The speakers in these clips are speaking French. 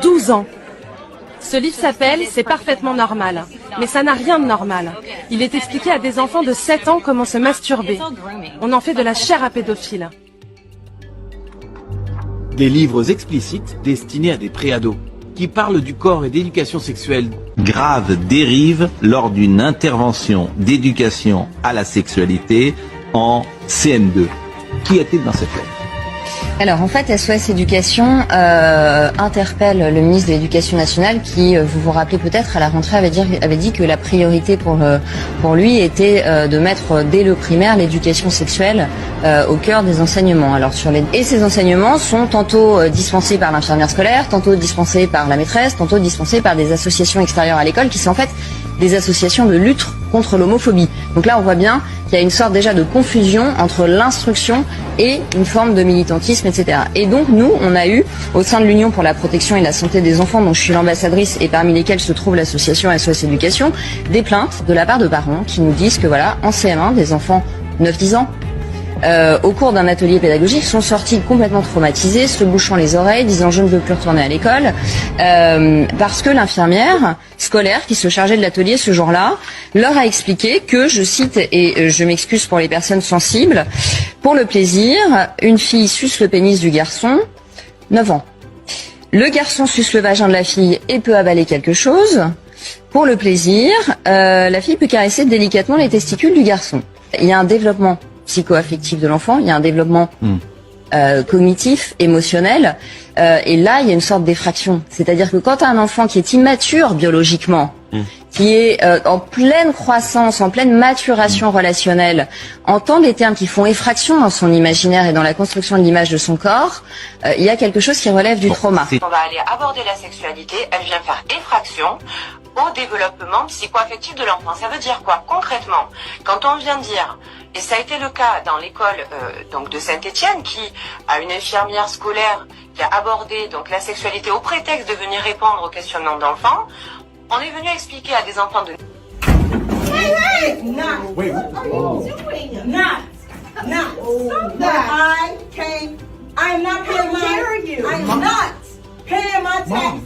12 ans. Ce livre s'appelle « C'est parfaitement normal ». Mais ça n'a rien de normal. Il est expliqué à des enfants de 7 ans comment se masturber. On en fait de la chair à pédophiles. Des livres explicites destinés à des préados, qui parlent du corps et d'éducation sexuelle. Grave dérive lors d'une intervention d'éducation à la sexualité en CM2. Qui était dans cette lettre? Alors en fait, SOS Éducation interpelle le ministre de l'Éducation nationale qui, vous vous rappelez peut-être, à la rentrée avait dit que la priorité pour lui était de mettre dès le primaire l'éducation sexuelle au cœur des enseignements. Alors et ces enseignements sont tantôt dispensés par l'infirmière scolaire, tantôt dispensés par la maîtresse, tantôt dispensés par des associations extérieures à l'école qui sont en fait des associations de lutte contre l'homophobie. Donc là, on voit bien qu'il y a une sorte déjà de confusion entre l'instruction et une forme de militantisme, etc. Et donc, nous, on a eu, au sein de l'Union pour la protection et la santé des enfants, dont je suis l'ambassadrice et parmi lesquelles se trouve l'association SOS Éducation, des plaintes de la part de parents qui nous disent que voilà, en CM1, des enfants 9-10 ans, au cours d'un atelier pédagogique, sont sortis complètement traumatisés, se bouchant les oreilles, disant je ne veux plus retourner à l'école, parce que l'infirmière scolaire qui se chargeait de l'atelier ce jour-là leur a expliqué que, je cite, et je m'excuse pour les personnes sensibles, pour le plaisir, une fille suce le pénis du garçon, 9 ans. Le garçon suce le vagin de la fille et peut avaler quelque chose. Pour le plaisir, la fille peut caresser délicatement les testicules du garçon. Il y a un développement psycho-affectif de l'enfant, il y a un développement cognitif, émotionnel, et là il y a une sorte d'effraction. C'est-à-dire que quand un enfant qui est immature biologiquement, qui est en pleine croissance, en pleine maturation relationnelle, entend des termes qui font effraction dans son imaginaire et dans la construction de l'image de son corps, il y a quelque chose qui relève du trauma. On va aller aborder la sexualité, elle vient faire effraction au développement psycho-affectif de l'enfant. Ça veut dire quoi concrètement? Quand on vient dire, et ça a été le cas dans l'école donc de Saint-Étienne, qui a une infirmière scolaire qui a abordé donc la sexualité au prétexte de venir répondre aux questionnements d'enfants, on est venu expliquer à des enfants de... I'm not paying my tax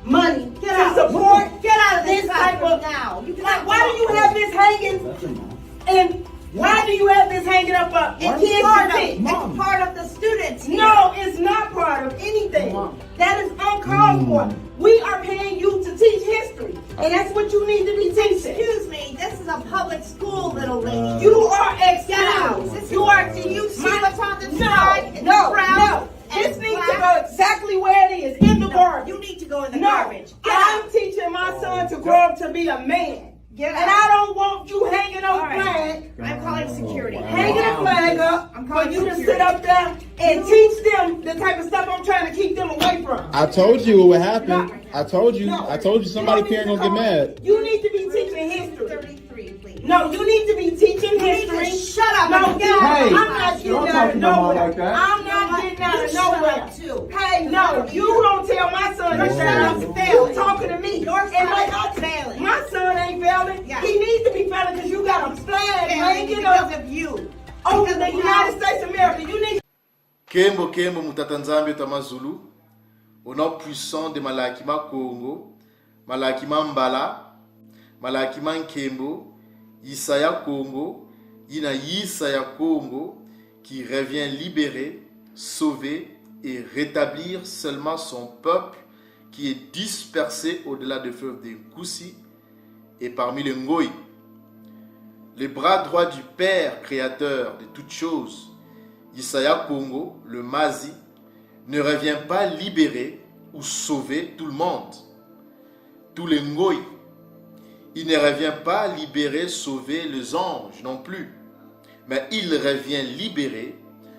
money to support this type of now. Like, why do you have this hanging? And why do you have this hanging up? It's part of the students. No, it's not part of anything. That is uncalled for. We are paying you to teach history, and that's what you need to be teaching. Excuse me, this is a public school, little lady. You are excused. You are. Do you see what's on the side? No. This needs to go exactly where it is, in the garbage. You need to go in the garbage. I'm teaching my son to grow up to be a man. And I don't want you hanging on flag. I'm calling security. Hanging a flag up for you to sit up there and teach them the type of stuff I'm trying to keep them away from. I told you what would happen. I told you somebody parent gonna get mad. You need to be teaching history. 33, please. No, you need to be teaching history. Shut up. No, hey, I'm not getting out of nowhere. I'm not getting out of nowhere. Hey, no, you don't tell my son to shut up. You talking to me. Your son is failing. My son ain't failing. He needs to be failing because you got him flag hanging up of you. Over the United States of America. You need. Kembo mutata nzambe tamazulu. Au nom puissant de Malakima Congo, Malakima Mbala, Malakima Nkembo, Isaya Congo, Ina Isaya Congo, qui revient libérer, sauver et rétablir seulement son peuple qui est dispersé au-delà des fleuves des Koussi et parmi les Ngoï. Le bras droit du Père créateur de toutes choses, Isaya Congo, le Mazi, ne revient pas libérer ou sauver tout le monde, tous les Ngoï. Il ne revient pas libérer, sauver les anges non plus, mais il revient libérer,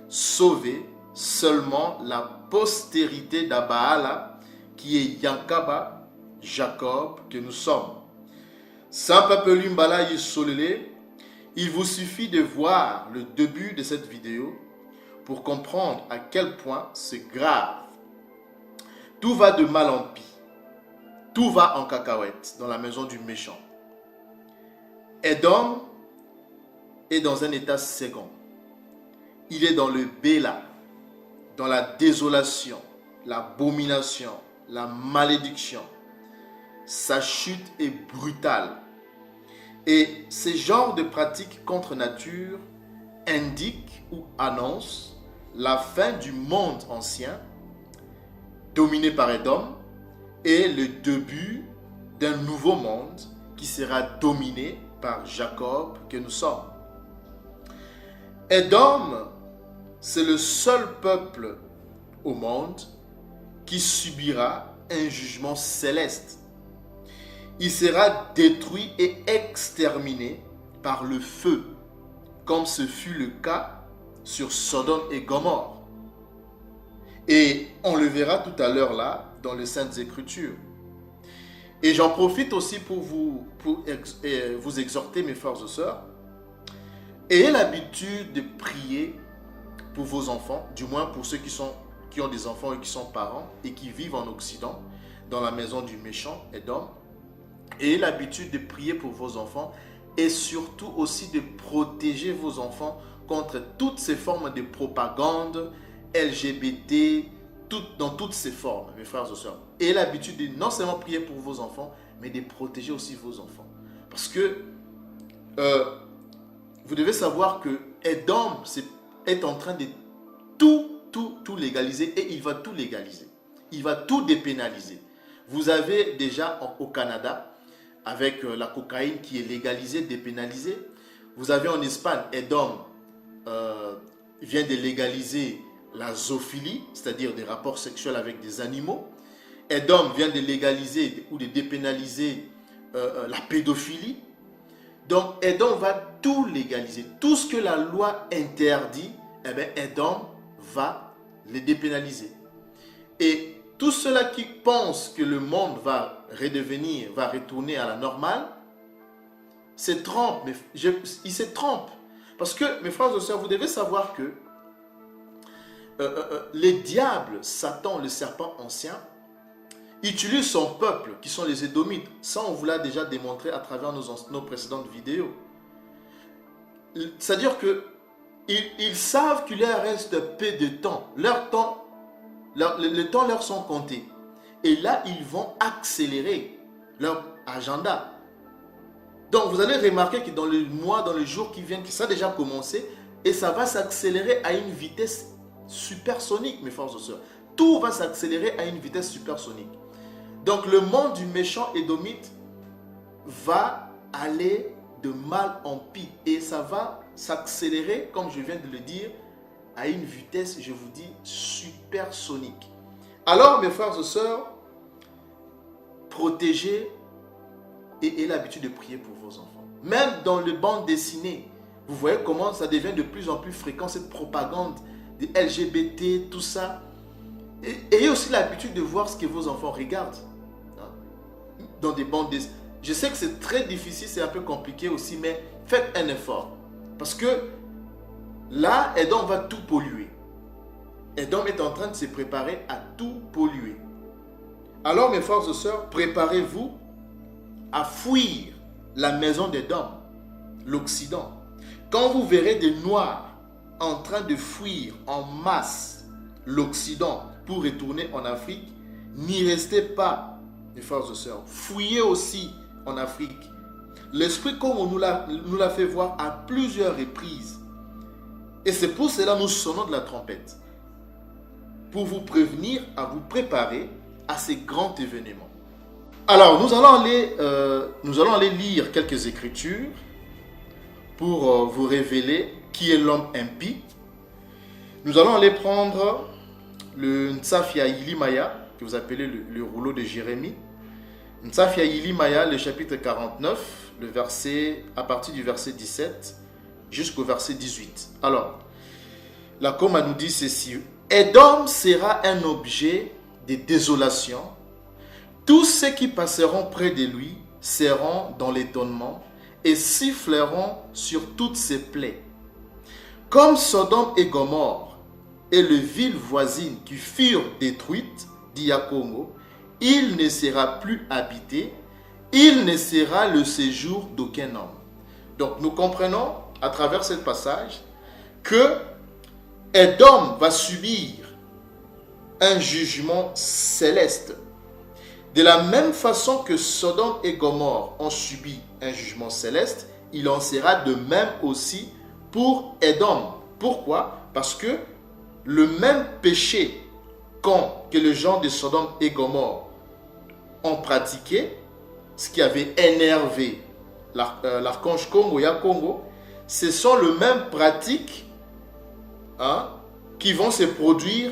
sauver seulement la postérité d'Abaala, qui est Yankaba, Jacob, que nous sommes. Sans Papelu Mbala Yisolele, il vous suffit de voir le début de cette vidéo pour comprendre à quel point c'est grave. Tout va de mal en pis. Tout va en cacahuète dans la maison du méchant. Edom est dans un état second. Il est dans le Béla, dans la désolation, l'abomination, la malédiction. Sa chute est brutale. Et ces genres de pratiques contre nature indiquent ou annoncent la fin du monde ancien, dominé par Édom, et le début d'un nouveau monde qui sera dominé par Jacob que nous sommes. Édom, c'est le seul peuple au monde qui subira un jugement céleste. Il sera détruit et exterminé par le feu, comme ce fut le cas sur Sodome et Gomorrhe. Et on le verra tout à l'heure là, dans les Saintes Écritures. Et j'en profite aussi pour vous exhorter, mes frères et sœurs. Ayez l'habitude de prier pour vos enfants, du moins pour ceux qui ont des enfants et qui sont parents et qui vivent en Occident, dans la maison du méchant Édom. Ayez l'habitude de prier pour vos enfants et surtout aussi de protéger vos enfants contre toutes ces formes de propagande LGBT, dans toutes ces formes, mes frères et sœurs. Ayez l'habitude de non seulement prier pour vos enfants, mais de protéger aussi vos enfants. Parce que vous devez savoir que Édom est en train de tout légaliser et il va tout légaliser. Il va tout dépénaliser. Vous avez déjà au Canada, avec la cocaïne qui est légalisée, dépénalisée. Vous avez en Espagne, Édom vient de légaliser la zoophilie, c'est-à-dire des rapports sexuels avec des animaux. Édom vient de légaliser ou de dépénaliser la pédophilie. Donc Édom va tout légaliser. Tout ce que la loi interdit, eh bien, Édom va le dépénaliser. Et tous ceux-là qui pensent que le monde va retourner à la normale, se trompent. Ils se trompent. Parce que, mes frères et sœurs, vous devez savoir que les diables, Satan, le serpent ancien, utilise son peuple, qui sont les Édomites. Ça, on vous l'a déjà démontré à travers nos précédentes vidéos. C'est-à-dire qu'ils savent qu'il leur reste peu de temps. Le temps leur sont comptés. Et là, ils vont accélérer leur agenda. Donc, vous allez remarquer que dans les mois, dans les jours qui viennent, ça a déjà commencé, et ça va s'accélérer à une vitesse supersonique, mes frères et sœurs. Tout va s'accélérer à une vitesse supersonique. Donc, le monde du méchant édomite va aller de mal en pis. Et ça va s'accélérer, comme je viens de le dire, à une vitesse, je vous dis, supersonique. Alors, mes frères et sœurs, protégez et ayez l'habitude de prier pour vos enfants. Même dans les bandes dessinées, vous voyez comment ça devient de plus en plus fréquent, cette propagande des LGBT, tout ça. Et ayez aussi l'habitude de voir ce que vos enfants regardent dans des bandes dessinées. Je sais que c'est très difficile, c'est un peu compliqué aussi, mais faites un effort. Parce que là, Édom va tout polluer. Édom est en train de se préparer à tout polluer. Alors, mes frères et sœurs, préparez-vous à fuir la maison d'Édom, l'Occident. Quand vous verrez des Noirs en train de fuir en masse l'Occident pour retourner en Afrique, n'y restez pas, mes frères et sœurs. Fuyez aussi en Afrique. L'Esprit, comme on nous l'a fait voir à plusieurs reprises. Et c'est pour cela que nous sonnons de la trompette. Pour vous prévenir, à vous préparer à ces grands événements. Alors, nous allons aller lire quelques écritures pour vous révéler qui est l'homme impie. Nous allons aller prendre le Ntsafia Yilimaya, que vous appelez le rouleau de Jérémie. Ntsafia Yilimaya, le chapitre 49, à partir du verset 17 jusqu'au verset 18. Alors, la Coma nous dit ceci. Édom sera un objet de désolation. Tous ceux qui passeront près de lui seront dans l'étonnement et siffleront sur toutes ses plaies. Comme Sodome et Gomorrhe et les villes voisines qui furent détruites, dit Yakongo, il ne sera plus habité, il ne sera le séjour d'aucun homme. Donc nous comprenons à travers ce passage que Édom va subir un jugement céleste. De la même façon que Sodome et Gomorrhe ont subi un jugement céleste, il en sera de même aussi pour Édom. Pourquoi? Parce que le même péché que les gens de Sodome et Gomorrhe ont pratiqué, ce qui avait énervé l'archange Congo, Congo, ce sont les mêmes pratiques qui vont se produire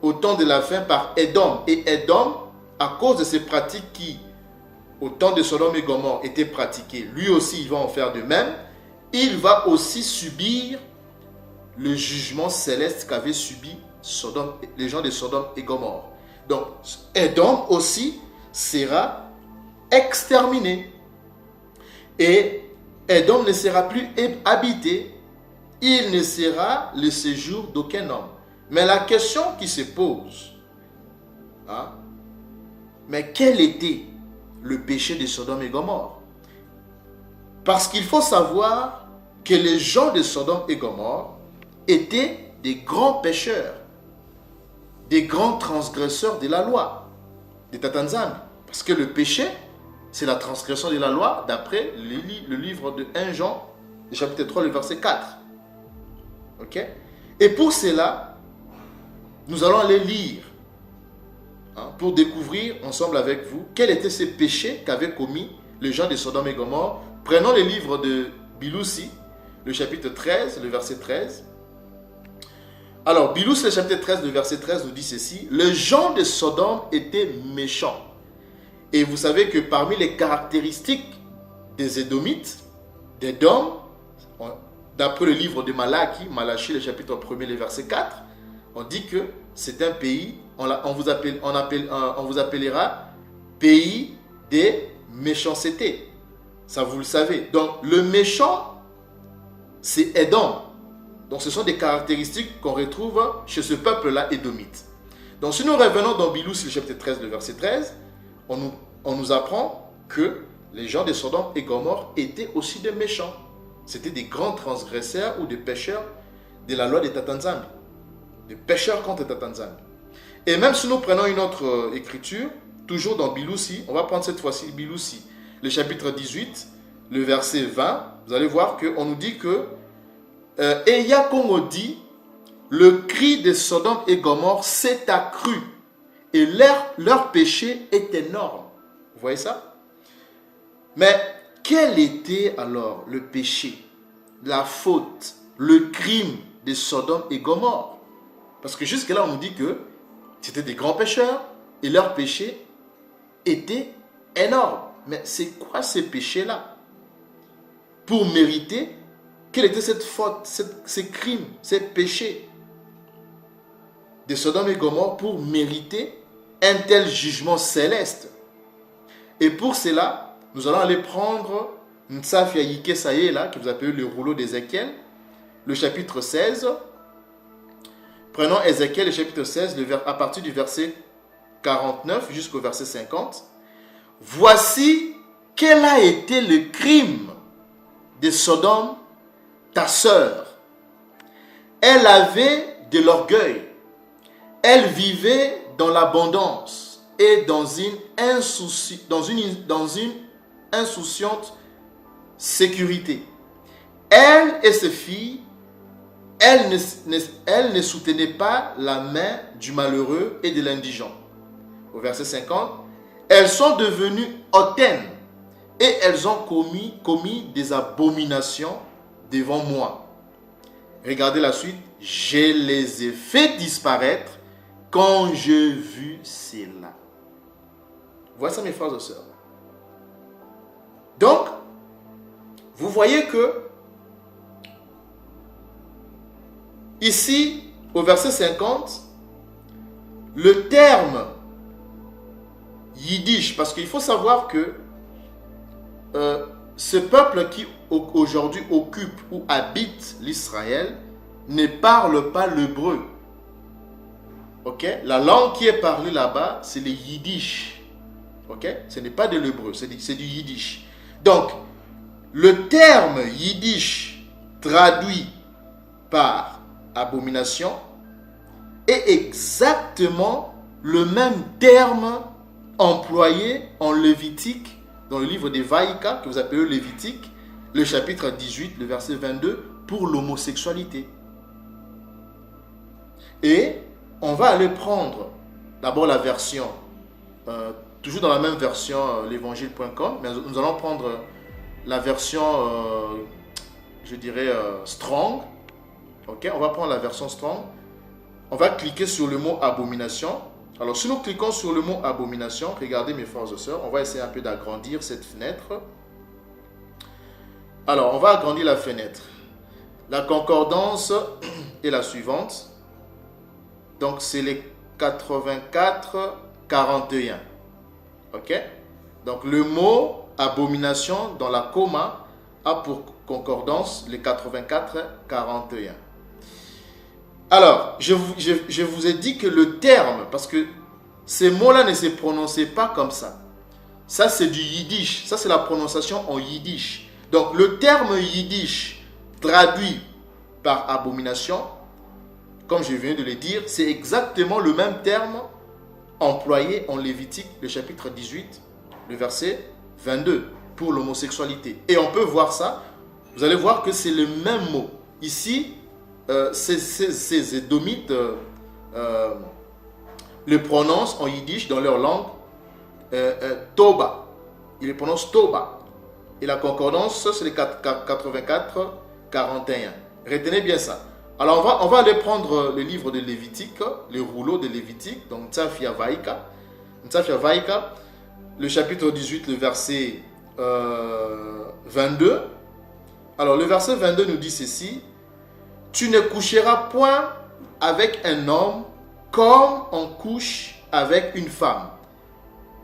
au temps de la fin par Édom. Et Édom, à cause de ces pratiques qui, au temps de Sodome et Gomorrhe, étaient pratiquées, lui aussi, il va en faire de même. Il va aussi subir le jugement céleste qu'avaient subi les gens de Sodome et Gomorrhe. Donc, Édom aussi sera exterminé. Et Édom ne sera plus habité. Il ne sera le séjour d'aucun homme. Mais la question qui se pose, mais quel était le péché de Sodome et Gomorrhe? Parce qu'il faut savoir que les gens de Sodome et Gomorrhe étaient des grands pécheurs, des grands transgresseurs de la loi de Tatanzambi. Parce que le péché, c'est la transgression de la loi d'après le livre de 1 Jean, le chapitre 3, le verset 4. Ok? Et pour cela, nous allons aller lire pour découvrir ensemble avec vous quels étaient ces péchés qu'avaient commis les gens de Sodome et Gomorrhe. Prenons le livre de Biloussi, le chapitre 13, le verset 13. Alors, Biloussi, le chapitre 13, le verset 13 nous dit ceci: les gens de Sodome étaient méchants. Et vous savez que parmi les caractéristiques des Édomites, d'Édom, d'après le livre de Malachie, le chapitre 1er, le verset 4, on dit que c'est un pays, on vous appellera pays des méchancetés. Ça, vous le savez. Donc, le méchant, c'est Édom. Donc, ce sont des caractéristiques qu'on retrouve chez ce peuple-là, édomite. Donc, si nous revenons dans Biloussi, le chapitre 13, le verset 13, on nous apprend que les gens de Sodome et Gomorrhe étaient aussi des méchants. C'était des grands transgresseurs ou des pécheurs de la loi de Tatanzambi. Des pécheurs contre Tatanzambi. Et même si nous prenons une autre écriture, toujours dans Biloussi, on va prendre cette fois-ci Biloussi, le chapitre 18, le verset 20, vous allez voir qu'on nous dit que et Yakongo dit, le cri de Sodome et Gomorrhe s'est accru et leur péché est énorme. Vous voyez ça? Mais quel était alors le péché, la faute, le crime de Sodome et Gomorrhe? Parce que jusque-là, on nous dit que c'était des grands pécheurs et leur péché était énorme. Mais c'est quoi ces péchés-là? Pour mériter, quelle était cette faute, ces crimes, ces péchés de Sodome et Gomorrhe pour mériter un tel jugement céleste? Et pour cela, nous allons aller prendre Nsafia Yike Saïla, que vous appelez le rouleau d'Ézéchiel, le chapitre 16. Prenons Ézéchiel, le chapitre 16, à partir du verset 49 jusqu'au verset 50. Voici quel a été le crime de Sodome, ta sœur. Elle avait de l'orgueil. Elle vivait dans l'abondance et dans une insouciante sécurité. Elle et ses filles, elle ne soutenait pas la main du malheureux et de l'indigent. Au verset 50, elles sont devenues hautaines et elles ont commis des abominations devant moi. Regardez la suite. Je les ai fait disparaître quand j'ai vu cela. Voici mes frères et sœurs. Donc, vous voyez que ici, au verset 50, le terme yiddish, parce qu'il faut savoir que ce peuple qui aujourd'hui occupe ou habite l'Israël ne parle pas l'hébreu. Ok? La langue qui est parlée là-bas, c'est le yiddish. Ok? Ce n'est pas de l'hébreu, c'est du yiddish. Donc, le terme yiddish traduit par abomination est exactement le même terme employé en Lévitique, dans le livre des Vaïka, que vous appelez Lévitique, le chapitre 18, le verset 22, pour l'homosexualité. Et on va aller prendre d'abord la version, toujours dans la même version, l'évangile.com, mais nous allons prendre la version, je dirais, Strong. Ok, on va prendre la version Strong. On va cliquer sur le mot abomination. Alors, si nous cliquons sur le mot abomination, regardez mes frères et sœurs, on va essayer un peu d'agrandir cette fenêtre. Alors, on va agrandir la fenêtre. La concordance est la suivante. Donc, c'est les 84-41. Ok? Donc, le mot abomination dans la comma a pour concordance les 84-41. Alors, je vous ai dit que le terme, parce que ces mots-là ne se prononçaient pas comme ça. Ça, c'est du yiddish. Ça, c'est la prononciation en yiddish. Donc, le terme yiddish traduit par abomination, comme je viens de le dire, c'est exactement le même terme employé en Lévitique, le chapitre 18, le verset 22, pour l'homosexualité. Et on peut voir ça, vous allez voir que c'est le même mot. Ici, ces Édomites le prononcent en yiddish dans leur langue Toba. Ils le prononcent Toba. Et la concordance, c'est les 84-41. Retenez bien ça. Alors, on va aller prendre le livre de Lévitique, les rouleaux de Lévitique, donc Ntsafia Vaïka. Ntsafia Vaïka, le chapitre 18, le verset 22. Alors, le verset 22 nous dit ceci. Tu ne coucheras point avec un homme comme on couche avec une femme.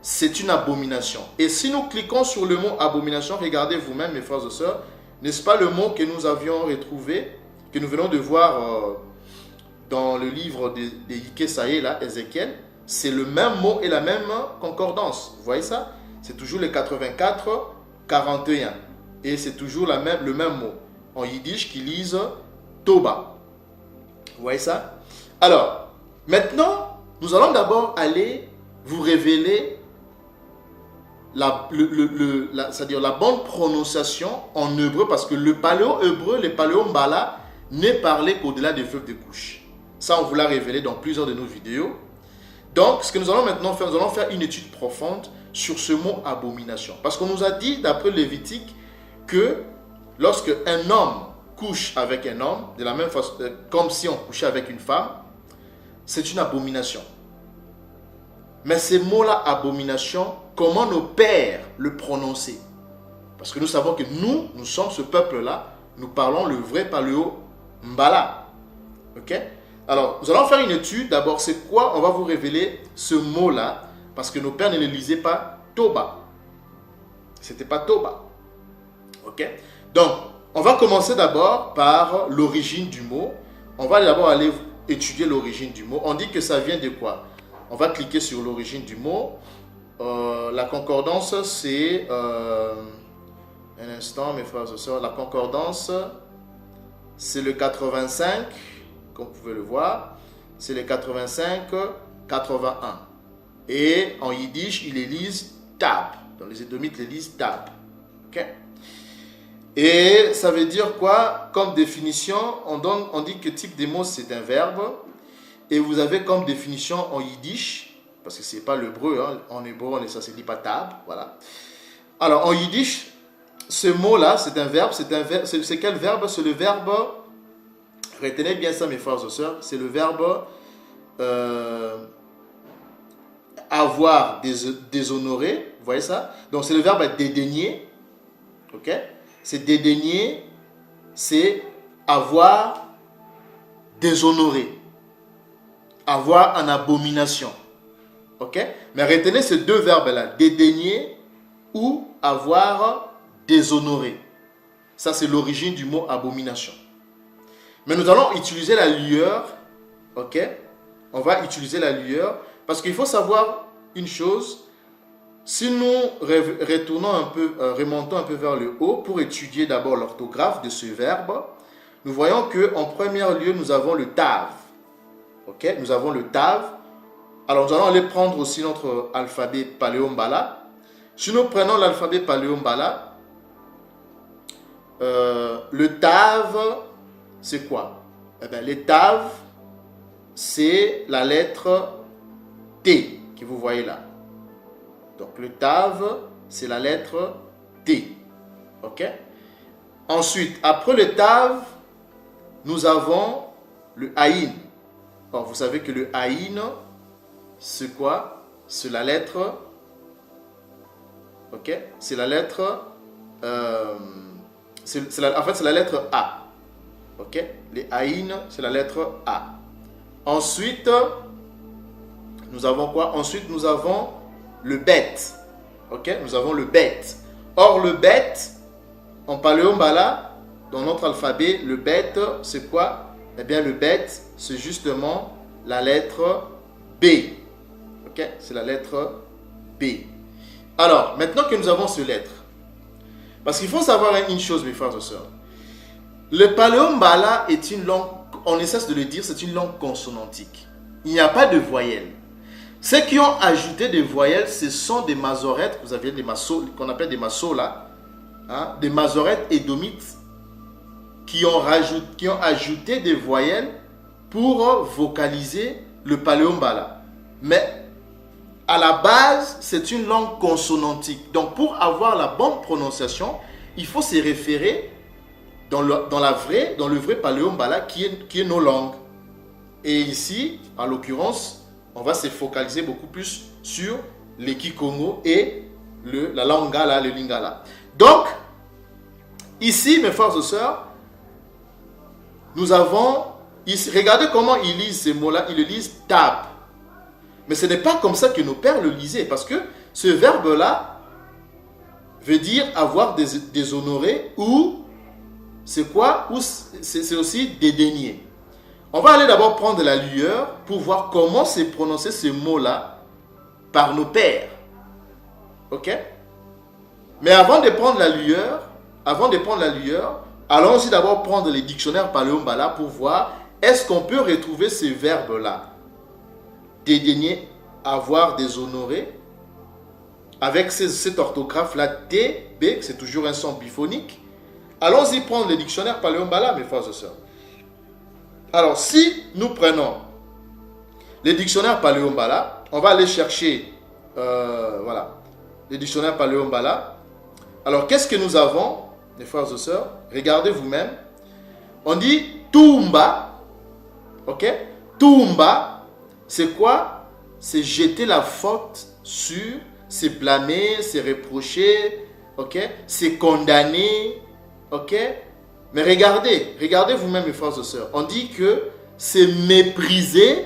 C'est une abomination. Et si nous cliquons sur le mot abomination, regardez vous-même, mes frères et sœurs, n'est-ce pas le mot que nous avions retrouvé, que nous venons de voir dans le livre de Ikesaïe, là, Ézéchiel? C'est le même mot et la même concordance. Vous voyez ça? C'est toujours les 84-41. Et c'est toujours le même mot. En yiddish qui lise Toba. Vous voyez ça? Alors, maintenant, nous allons d'abord aller vous révéler c'est-à-dire la bonne prononciation en hébreu, parce que le paléo-hébreu, le paléo-mbala, n'est parlé qu'au-delà des veuves de couche. Ça, on vous l'a révélé dans plusieurs de nos vidéos. Donc, ce que nous allons maintenant faire, nous allons faire une étude profonde sur ce mot abomination. Parce qu'on nous a dit, d'après Lévitique, que lorsque un homme couche avec un homme, de la même façon, comme si on couchait avec une femme, c'est une abomination. Mais ces mots-là, abomination, comment nos pères le prononçaient? Parce que nous savons que nous sommes ce peuple-là, nous parlons le vrai paléo-mbala. Ok? Alors, nous allons faire une étude. D'abord, c'est quoi? On va vous révéler ce mot-là, parce que nos pères ne le lisaient pas Toba. C'était pas Toba. Ok? Donc, on va commencer d'abord par l'origine du mot. On va d'abord aller étudier l'origine du mot. On dit que ça vient de quoi? On va cliquer sur l'origine du mot. La concordance, c'est... un instant, mes frères et sœurs. La concordance, c'est le 85, comme vous pouvez le voir. C'est le 85-81. Et en yiddish, ils les lisent tab. Dans les Édomites, ils les lisent tab. Ok? Et ça veut dire quoi? Comme définition, on dit que type des mots, c'est un verbe. Et vous avez comme définition en yiddish, parce que ce n'est pas l'hébreu, hein, en hébreu, ça ne se dit pas tab, voilà. Alors, en yiddish, ce mot-là, c'est un verbe, c'est quel verbe? C'est le verbe, retenez bien ça mes frères et sœurs, c'est le verbe avoir déshonoré, vous voyez ça? Donc, c'est le verbe dédaigner, ok? C'est dédaigner, c'est avoir déshonoré. Avoir en abomination. Ok? Mais retenez ces deux verbes-là. Dédaigner ou avoir déshonoré. Ça, c'est l'origine du mot abomination. Mais nous allons utiliser la lueur. Ok? On va utiliser la lueur. Parce qu'il faut savoir une chose. Si nous retournons un peu, remontons un peu vers le haut pour étudier d'abord l'orthographe de ce verbe, nous voyons qu'en premier lieu, nous avons le tav. Ok, nous avons le TAV. Alors, nous allons aller prendre aussi notre alphabet paléo-mbala. Si nous prenons l'alphabet paléo-mbala, le TAV, c'est quoi? Eh bien, le TAV, c'est la lettre T que vous voyez là. Donc, le TAV, c'est la lettre T. Ok? Ensuite, après le TAV, nous avons le Aïn. Alors, vous savez que le Aïn, c'est quoi? C'est la lettre... Ok? C'est la lettre... en fait, c'est la lettre A. Ok? Les Aïn, c'est la lettre A. Ensuite, nous avons quoi? Ensuite, nous avons le Bet. Ok? Nous avons le Bet. Or, le Bet, en paléo-mbala, dans notre alphabet, le Bet, c'est quoi? Eh bien, le Bet, c'est justement la lettre B. Ok? C'est la lettre B. Alors, maintenant que nous avons ces lettres, parce qu'il faut savoir une chose, mes frères et sœurs. Le paléo-mbala est une langue, on cesse de le dire, c'est une langue consonantique. Il n'y a pas de voyelles. Ceux qui ont ajouté des voyelles, ce sont des masorettes, vous avez des masos, qu'on appelle des masos là, hein, des masorettes édomites, qui ont ajouté des voyelles pour vocaliser le paléo-mbala. Mais à la base, c'est une langue consonantique. Donc, pour avoir la bonne prononciation, il faut se référer dans le vrai paléo-mbala qui est nos langues. Et ici, en l'occurrence, on va se focaliser beaucoup plus sur les Kikongo et la Lingala, le Lingala. Donc, ici, mes frères et sœurs, nous avons, ici, regardez comment ils lisent ces mots-là, ils le lisent tab. Mais ce n'est pas comme ça que nos pères le lisaient, parce que ce verbe-là veut dire avoir déshonoré, ou c'est quoi? Ou c'est aussi dédaigner. On va aller d'abord prendre la lueur pour voir comment se prononcer ce mot-là par nos pères. Ok? Mais avant de prendre la lueur, allons aussi d'abord prendre les dictionnaires paléo-mbala pour voir est-ce qu'on peut retrouver ces verbes-là. Dédaigner, avoir, déshonoré, avec cette orthographe-là, T, B, c'est toujours un son biphonique. Allons-y prendre les dictionnaires paléo-mbala, mes frères et sœurs. Alors, si nous prenons les dictionnaires paléo-mbala, on va aller chercher, voilà, les dictionnaires paléo-mbala. Alors, qu'est-ce que nous avons, mes frères et sœurs? Regardez vous-même. On dit Tumba, ok? Tumba, c'est quoi? C'est jeter la faute sur, c'est blâmer, c'est reprocher, ok? C'est condamner, ok? Mais regardez vous-même, mes frères et sœurs. On dit que c'est mépriser.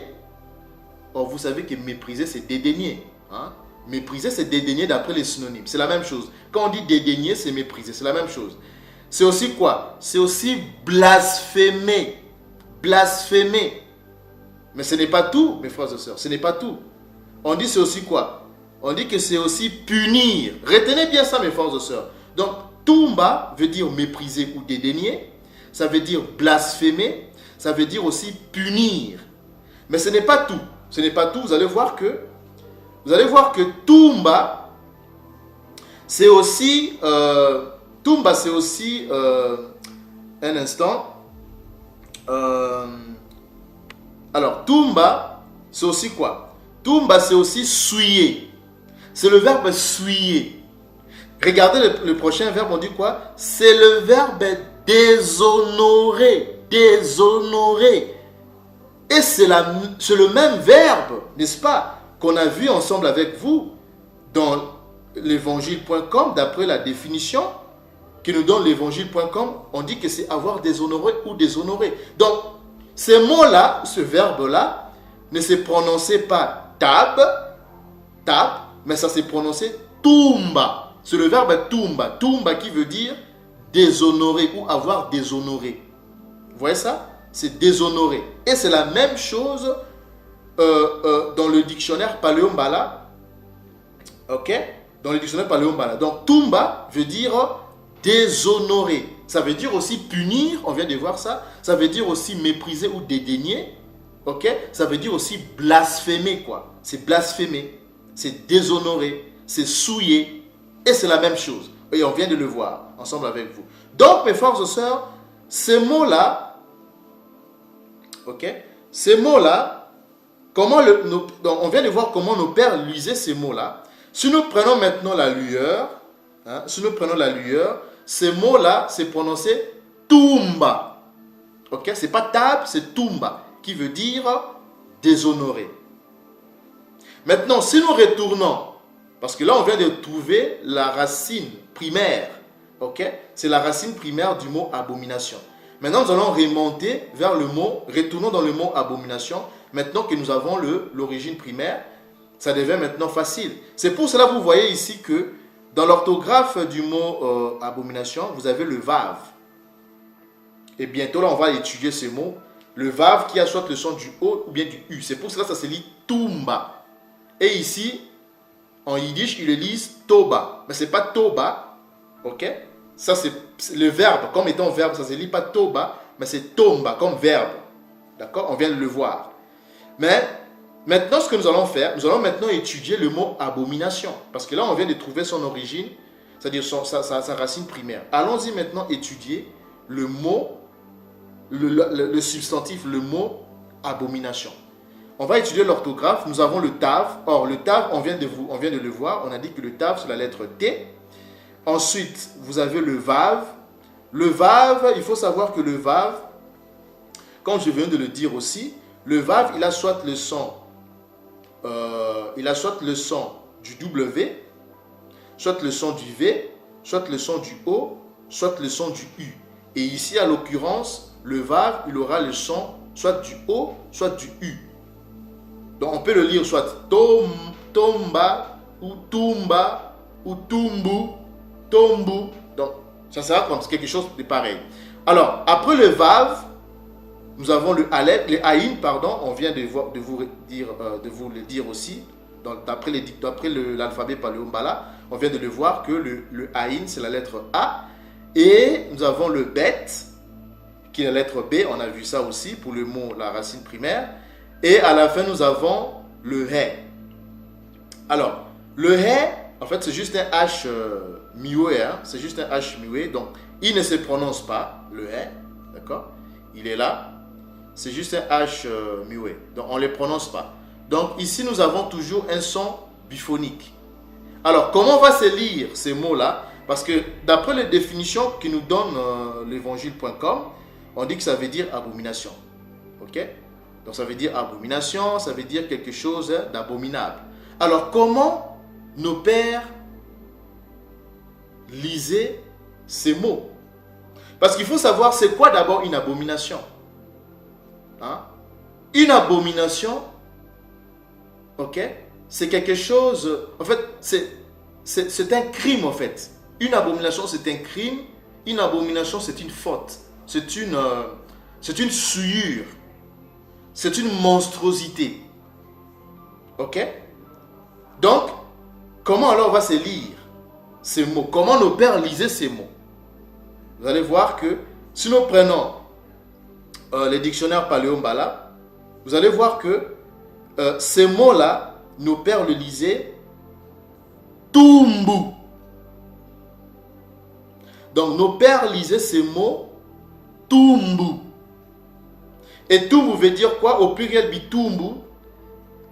Or, vous savez que mépriser, c'est dédaigner. Hein? Mépriser, c'est dédaigner d'après les synonymes. C'est la même chose. Quand on dit dédaigner, c'est mépriser. C'est la même chose. C'est aussi quoi? C'est aussi blasphémer. Blasphémer. Mais ce n'est pas tout, mes frères et sœurs. Ce n'est pas tout. On dit c'est aussi quoi? On dit que c'est aussi punir. Retenez bien ça, mes frères et sœurs. Donc, Tumba veut dire mépriser ou dédaigner. Ça veut dire blasphémer. Ça veut dire aussi punir. Mais ce n'est pas tout. Ce n'est pas tout. Vous allez voir que Tumba, c'est aussi... Tumba, c'est aussi... un instant. Alors, Tumba, c'est aussi quoi? Tumba, c'est aussi souiller. C'est le verbe souiller. Regardez le prochain verbe, on dit quoi? C'est le verbe déshonorer. Déshonorer. Et c'est le même verbe, n'est-ce pas, qu'on a vu ensemble avec vous dans l'évangile.com, d'après la définition que nous donne l'évangile.com, on dit que c'est avoir déshonoré ou déshonoré. Donc, ces mots-là, ce verbe-là, ne se prononçait pas tab, mais ça s'est prononcé tumba. C'est le verbe tumba. Tumba qui veut dire déshonorer ou avoir déshonoré. Vous voyez ça? C'est déshonorer. Et c'est la même chose dans le dictionnaire paléo-mbala. Ok? Dans le dictionnaire paléo-mbala. Donc, tumba veut dire déshonorer. Ça veut dire aussi punir, on vient de voir ça. Ça veut dire aussi mépriser ou dédaigner. Ok? Ça veut dire aussi blasphémer, quoi. C'est blasphémer, c'est déshonorer, c'est souiller. Et c'est la même chose. Et on vient de le voir ensemble avec vous. Donc, mes frères et sœurs, ces mots-là, ok? Ces mots-là, on vient de voir comment nos pères lisaient ces mots-là. Si nous prenons maintenant la lueur, hein, ces mots-là, c'est prononcé Tumba. Ok? C'est pas table, c'est Tumba, qui veut dire déshonorer. Maintenant, si nous retournons, parce que là, on vient de trouver la racine primaire. Ok? C'est la racine primaire du mot abomination. Maintenant, nous allons remonter vers le mot, retournons dans le mot abomination. Maintenant que nous avons l'origine primaire, ça devient maintenant facile. C'est pour cela que vous voyez ici que dans l'orthographe du mot abomination, vous avez le vav. Et bientôt, là, on va étudier ce mot. Le vav qui a soit le son du O ou bien du U. C'est pour cela que ça se lit Tumba. Et ici, en yiddish, ils le lisent Toba. Mais ce n'est pas Toba. Ok? Ça, c'est le verbe. Comme étant verbe, ça ne se lit pas Toba, mais c'est Tomba comme verbe. D'accord? On vient de le voir. Mais maintenant, ce que nous allons faire, nous allons maintenant étudier le mot abomination. Parce que là, on vient de trouver son origine, c'est-à-dire sa racine primaire. Allons-y maintenant étudier le mot, le substantif, le mot abomination. On va étudier l'orthographe. Nous avons le tav. Or, le tav, on vient de le voir. On a dit que le tav, c'est la lettre T. Ensuite, vous avez le vav. Le vav, il faut savoir que le vav, comme je viens de le dire aussi, le vav, il a soit le son, du W, soit le son du V, soit le son du O, soit le son du U. Et ici, à l'occurrence, le vav, il aura le son soit du O, soit du U. Donc, on peut le lire soit tomba, ou tumba, ou tumbu, tombu. Donc, ça sera comme quelque chose de pareil. Alors, après le vav, nous avons le aleph, le aïn, pardon, on vient de vous le dire aussi, d'après l'alphabet paléo-mbala, on vient de le voir que le aïn, c'est la lettre A, et nous avons le bet, qui est la lettre B, on a vu ça aussi pour le mot, la racine primaire, et à la fin, nous avons le hé. Alors, le hé, en fait, c'est juste un H muet, hein? C'est juste un H muet, donc il ne se prononce pas, le hé, d'accord? Il est là. C'est juste un H muet. Donc, on ne les prononce pas. Donc, ici, nous avons toujours un son biphonique. Alors, comment on va se lire ces mots-là? Parce que, d'après les définitions que nous donne l'évangile.com, on dit que ça veut dire abomination. Ok? Donc, ça veut dire abomination, ça veut dire quelque chose d'abominable. Alors, comment nos pères lisaient ces mots? Parce qu'il faut savoir, c'est quoi d'abord une abomination? Hein? Une abomination, ok, c'est quelque chose, en fait, c'est un crime, en fait. Une abomination, c'est un crime. Une abomination, c'est une faute. C'est une souillure. C'est une monstruosité. Ok? Donc, comment alors on va se lire ces mots? Comment nos pères lisaient ces mots? Vous allez voir que si nous prenons les dictionnaires paléo-mbala, vous allez voir que ces mots-là, nos pères le lisaient Tumbu. Donc, nos pères lisaient ces mots Tumbu. Et Tumbu veut dire quoi? Au pluriel, bitumbu.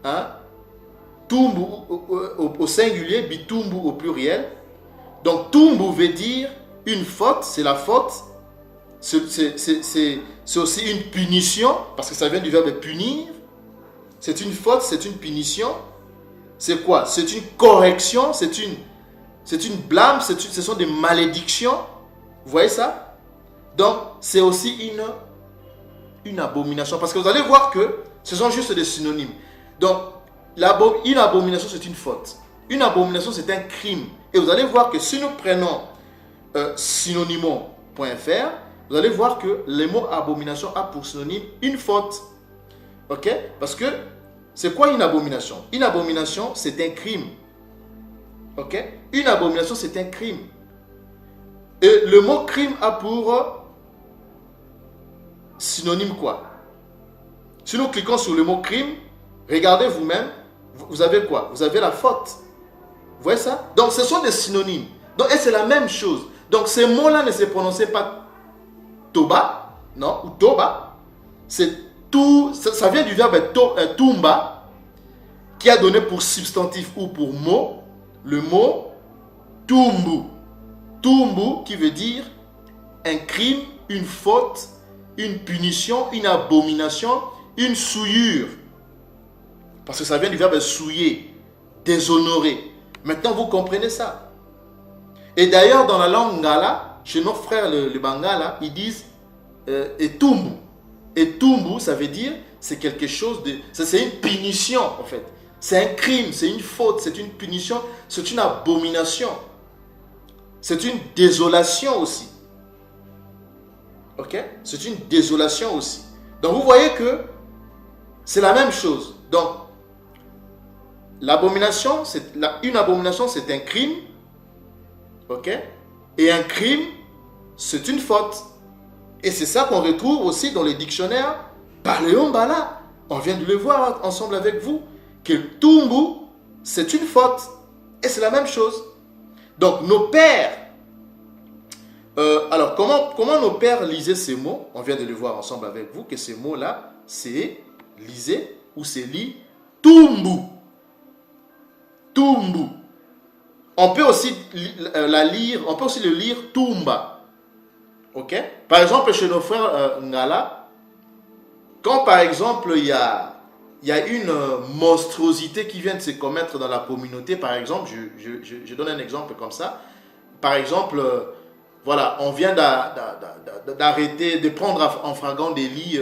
Hein? Tumbu au singulier, bitumbu au pluriel. Donc, Tumbu veut dire une faute, c'est la faute. C'est aussi une punition, parce que ça vient du verbe punir. C'est une faute, c'est une punition. C'est quoi? C'est une correction, c'est une blâme, ce sont des malédictions. Vous voyez ça? Donc, c'est aussi une abomination. Parce que vous allez voir que ce sont juste des synonymes. Donc, une abomination, c'est une faute. Une abomination, c'est un crime. Et vous allez voir que si nous prenons synonymo.fr, vous allez voir que le mot abomination a pour synonyme une faute. Ok? Parce que c'est quoi une abomination? Une abomination, c'est un crime. Ok? Une abomination, c'est un crime. Et le mot crime a pour synonyme quoi? Si nous cliquons sur le mot crime, regardez vous-même, vous avez quoi? Vous avez la faute. Vous voyez ça? Donc ce sont des synonymes. Donc, et c'est la même chose. Donc ces mots-là ne se prononçaient pas toba, non, ou toba. C'est tout, ça vient du verbe tumba, qui a donné pour substantif ou pour mot, le mot tumbu. Tumbu qui veut dire un crime, une faute, une punition, une abomination, une souillure. Parce que ça vient du verbe souiller, déshonorer. Maintenant, vous comprenez ça. Et d'ailleurs, dans la langue ngala, chez nos frères le bangala, ils disent etumbu. Etumbu, ça veut dire, c'est quelque chose de... C'est une punition, en fait. C'est un crime, c'est une faute, c'est une punition, c'est une abomination. C'est une désolation aussi. Ok? C'est une désolation aussi. Donc, vous voyez que c'est la même chose. Donc, l'abomination, une abomination, c'est un crime. Ok? Et un crime, c'est une faute. Et c'est ça qu'on retrouve aussi dans les dictionnaires paléombala. On vient de le voir ensemble avec vous. Que tumbu, c'est une faute. Et c'est la même chose. Donc, nos pères... alors, comment nos pères lisaient ces mots? On vient de le voir ensemble avec vous, que ces mots-là, c'est lisé ou c'est lit tumbu. Tumbu. On peut aussi on peut aussi le lire tumba. Ok? Par exemple, chez nos frères ngala, quand par exemple il y a une monstruosité qui vient de se commettre dans la communauté, par exemple, je donne un exemple comme ça. Par exemple, voilà, on vient d'arrêter, de prendre en flagrant délit,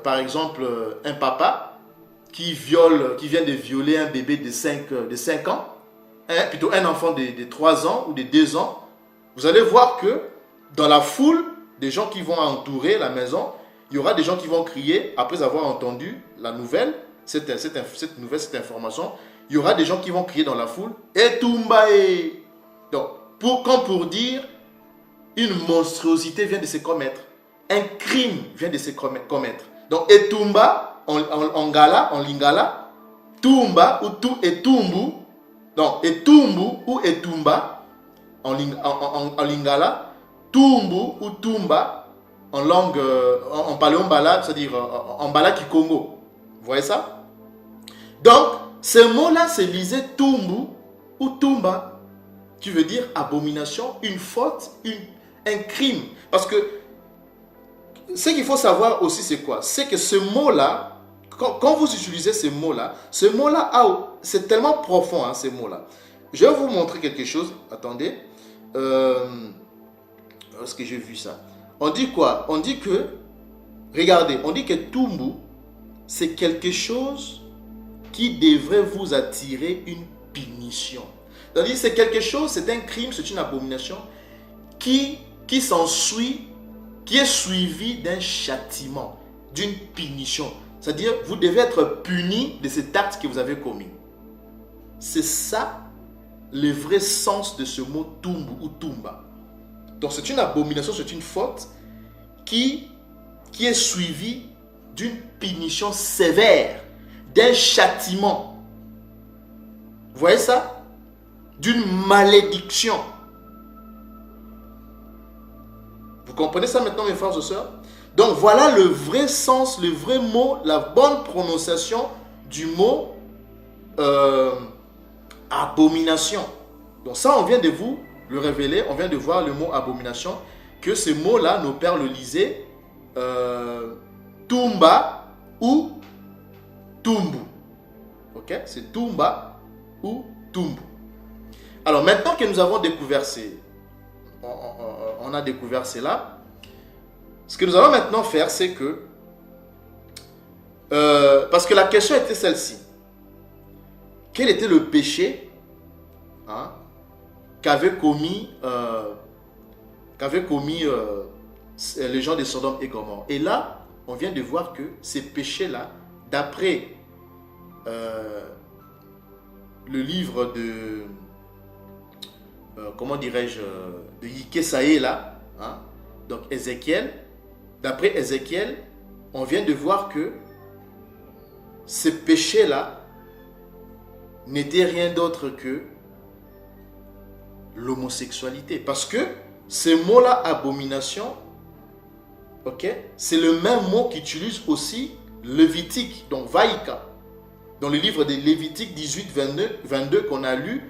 par exemple, un papa qui vient de violer un bébé de 5 ans, plutôt un enfant de 3 ans ou de 2 ans. Vous allez voir que dans la foule, des gens qui vont entourer la maison, il y aura des gens qui vont crier, après avoir entendu la nouvelle, cette information, il y aura des gens qui vont crier dans la foule, « Etumbae !» Donc, comme pour dire, une monstruosité vient de se commettre. Un crime vient de se commettre. Donc, Etumba, en Ngala, en Lingala, Tumba ou Etumbu, donc Etumbu ou Etumba, en Lingala, Tumbu ou Tumba, en langue, en paléombala, c'est-à-dire en bala kikongo. Vous voyez ça? Donc, ce mot-là, c'est lisé Tumbu ou Tumba, qui veut dire abomination, une faute, un crime. Parce que ce qu'il faut savoir aussi, c'est quoi? C'est que ce mot-là, quand vous utilisez ce mot-là, c'est tellement profond, hein, ce mot-là. Je vais vous montrer quelque chose. Attendez. Est-ce que j'ai vu ça? On dit quoi? On dit que, regardez, on dit que Tumbu, c'est quelque chose qui devrait vous attirer une punition. C'est-à-dire, c'est quelque chose, c'est un crime, c'est une abomination qui s'ensuit, qui est suivi d'un châtiment, d'une punition. C'est-à-dire, vous devez être puni de cet acte que vous avez commis. C'est ça, le vrai sens de ce mot Tumbu ou Tumba. Donc, c'est une abomination, c'est une faute qui est suivie d'une punition sévère, d'un châtiment. Vous voyez ça? D'une malédiction. Vous comprenez ça maintenant, mes frères et sœurs? Donc voilà le vrai sens, le vrai mot, la bonne prononciation du mot abomination. Donc ça, on vient de vous le révéler, on vient de voir le mot abomination, que ce mot-là, nos pères le lisaient Tumba ou Tumbu. Ok? C'est Tumba ou Tumbu. Alors maintenant que nous avons découvert on a découvert cela, ce que nous allons maintenant faire, c'est que parce que la question était celle-ci: quel était le péché qu'avaient commis les gens de Sodome et Gomorrhe? Et là, on vient de voir que ces péchés-là, d'après le livre de comment dirais-je, de Yikesae là, donc Ézéchiel, d'après Ézéchiel, on vient de voir que ce péché-là n'était rien d'autre que l'homosexualité. Parce que ce mot-là, abomination, ok, c'est le même mot qu'utilise aussi Lévitique, donc Vaïka. Dans le livre de Lévitique 18, 22 qu'on a lu,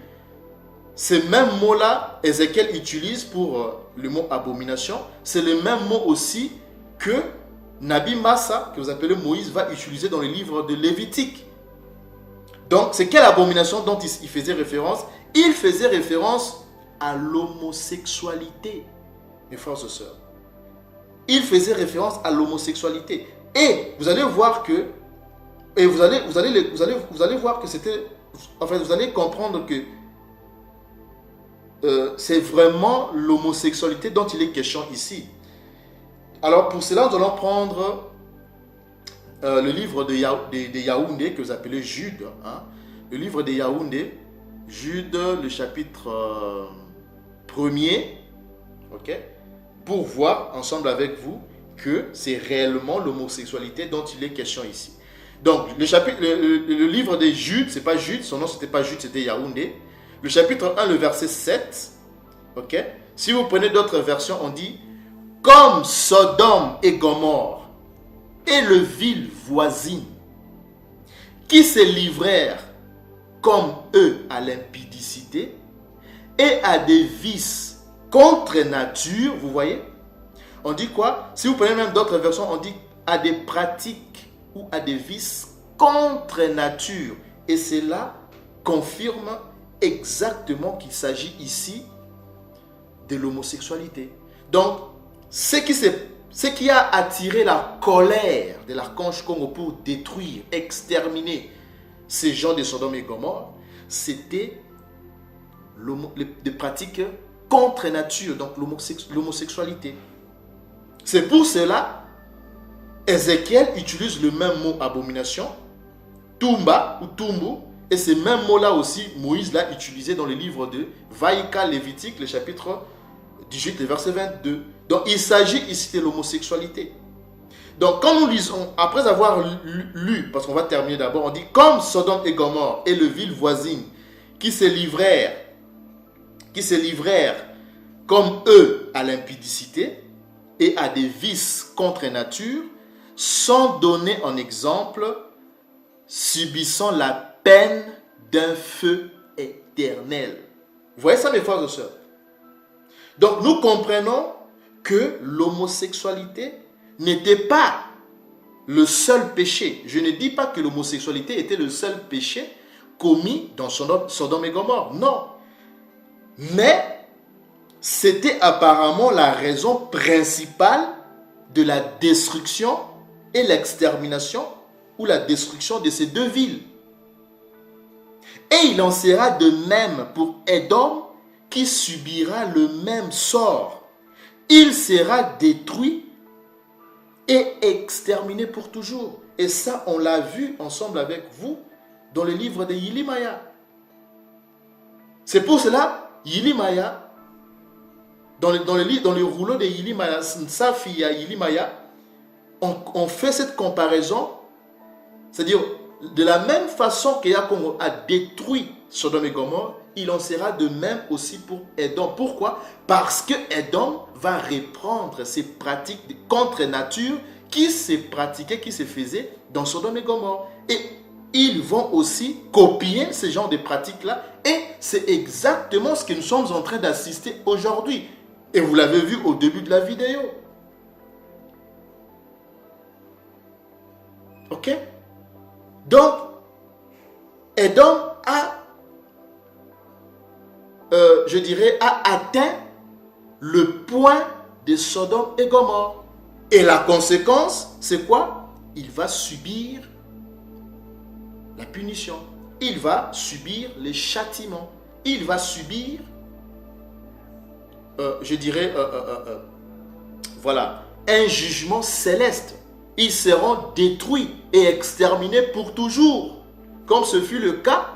ce même mot-là, Ézéchiel utilise pour le mot abomination, c'est le même mot aussi que Nabi Massa, que vous appelez Moïse, va utiliser dans le livre de Lévitique. Donc, c'est quelle abomination dont il faisait référence? Il faisait référence à l'homosexualité, mes frères et sœurs. Il faisait référence à l'homosexualité. Et vous allez voir que, et vous allez voir que c'était, enfin, vous allez comprendre que c'est vraiment l'homosexualité dont il est question ici. Alors pour cela, nous allons prendre le livre de Yaoundé, que vous appelez Jude. Hein? Le livre de Yaoundé, Jude, le chapitre 1er, ok? Pour voir ensemble avec vous que c'est réellement l'homosexualité dont il est question ici. Donc, le livre de Jude, c'est pas Jude, son nom c'était pas Jude, c'était Yaoundé. Le chapitre 1, le verset 7, ok? Si vous prenez d'autres versions, on dit « Comme Sodome et Gomorrhe et le ville voisine, qui se livrèrent comme eux à l'impudicité et à des vices contre nature », vous voyez? On dit quoi? Si vous prenez même d'autres versions, on dit à des pratiques ou à des vices contre nature. Et cela confirme exactement qu'il s'agit ici de l'homosexualité. Donc, ce qui a attiré la colère de l'archange Congo pour détruire, exterminer ces gens de Sodome et Gomorrhe, c'était des pratiques contre nature, donc l'homosexualité. C'est pour cela Ézéchiel utilise le même mot abomination, Tumba ou Tumbu, et ces mêmes mots-là aussi, Moïse l'a utilisé dans le livre de Vaïka Lévitique, le chapitre 18, le verset 22. Donc il s'agit ici de l'homosexualité. Donc quand nous lisons, après avoir lu, parce qu'on va terminer d'abord, on dit comme Sodome et Gomorrhe et le ville voisine qui se livrèrent comme eux à l'impudicité et à des vices contre nature, sont donnés en exemple, subissant la peine d'un feu éternel. Vous voyez ça, mes frères et sœurs? Donc nous comprenons que l'homosexualité n'était pas le seul péché. Je ne dis pas que l'homosexualité était le seul péché commis dans Sodome et Gomorrhe. Non. Mais c'était apparemment la raison principale de la destruction et l'extermination ou la destruction de ces deux villes. Et il en sera de même pour Édom qui subira le même sort. Il sera détruit et exterminé pour toujours. Et ça, on l'a vu ensemble avec vous dans le livre de Yilimaya. C'est pour cela, Yilimaya, dans le rouleau de Yilimaya, Safia Yilimaya, on fait cette comparaison, c'est-à-dire de la même façon que Yakongo a détruit Sodome et Gomorrhe, il en sera de même aussi pour Édom. Pourquoi? Parce que Édom va reprendre ces pratiques de contre-nature qui se pratiquaient, qui se faisaient dans Sodome et Gomorrhe. Et ils vont aussi copier ce genre de pratiques-là. Et c'est exactement ce que nous sommes en train d'assister aujourd'hui. Et vous l'avez vu au début de la vidéo. Ok? Donc, Édom a atteint le point de Sodome et Gomorrhe. Et la conséquence, c'est quoi? Il va subir la punition. Il va subir les châtiments. Il va subir, un jugement céleste. Ils seront détruits et exterminés pour toujours, comme ce fut le cas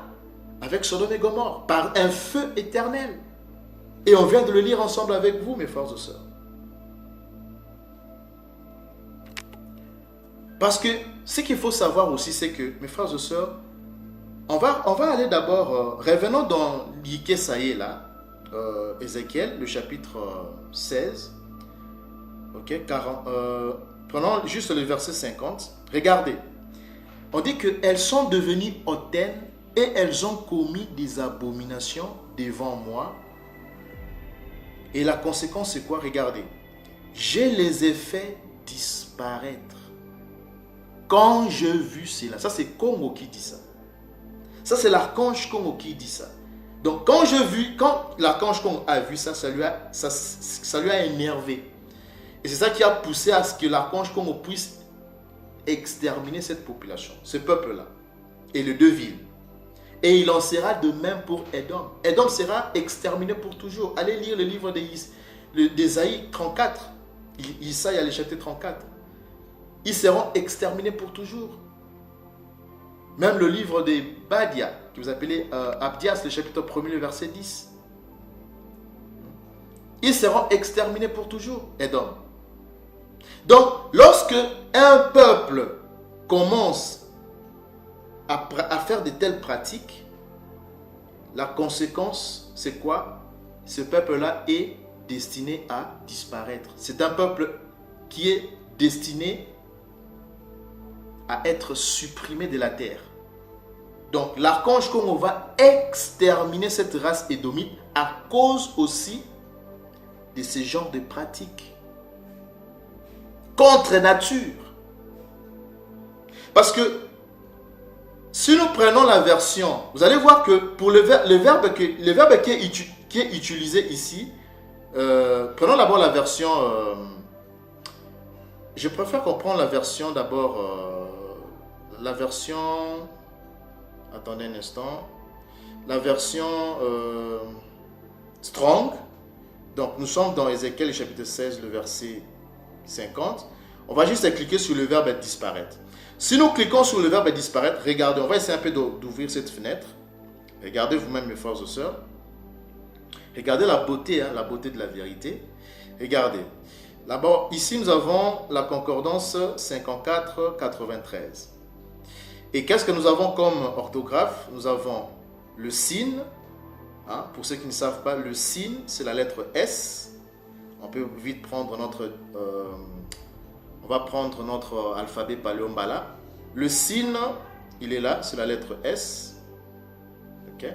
avec Sodome et Gomorrhe, par un feu éternel. Et on vient de le lire ensemble avec vous, mes frères et sœurs. Parce que ce qu'il faut savoir aussi, c'est que, mes frères et sœurs, on va aller d'abord, revenons dans l'Ikesaïe là, Ézéchiel, le chapitre 16, ok, prenons juste le verset 50, regardez, on dit qu'elles sont devenues hautaines et elles ont commis des abominations devant moi. Et la conséquence c'est quoi? Regardez, je les ai fait disparaître. Quand j'ai vu cela, ça c'est Congo qui dit ça. Ça c'est l'archange Congo qui dit ça. Donc quand l'archange Congo a vu ça, ça lui a énervé. Et c'est ça qui a poussé à ce que l'archange Congo puisse exterminer cette population, ce peuple-là, et les deux villes. Et il en sera de même pour Édom. Édom sera exterminé pour toujours. Allez lire le livre d'Ésaïe 34. Isaïe, le chapitre 34. Ils seront exterminés pour toujours. Même le livre de Badia, que vous appelez Abdias, le chapitre 1er, le verset 10. Ils seront exterminés pour toujours, Édom. Donc, lorsque un peuple commence à faire de telles pratiques, la conséquence, c'est quoi? Ce peuple-là est destiné à disparaître. C'est un peuple qui est destiné à être supprimé de la terre. Donc, l'archange Congo va exterminer cette race édomite à cause aussi de ce genre de pratiques contre nature. Parce que si nous prenons la version, vous allez voir que pour le verbe qui est utilisé ici, prenons d'abord la version, je préfère qu'on prenne la version d'abord, la version, attendez un instant, la version Strong. Donc nous sommes dans Ézéchiel chapitre 16, le verset 50. On va juste cliquer sur le verbe disparaître. Si nous cliquons sur le verbe disparaître, regardez, on va essayer un peu d'ouvrir cette fenêtre. Regardez vous-même mes frères et sœurs. Regardez la beauté de la vérité. Regardez. D'abord, ici nous avons la concordance 54-93. Et qu'est-ce que nous avons comme orthographe? Nous avons le signe. Pour ceux qui ne savent pas, le signe, c'est la lettre S. On peut vite prendre notre... on va prendre notre alphabet paléombala. Le signe, il est là, c'est la lettre S. Okay.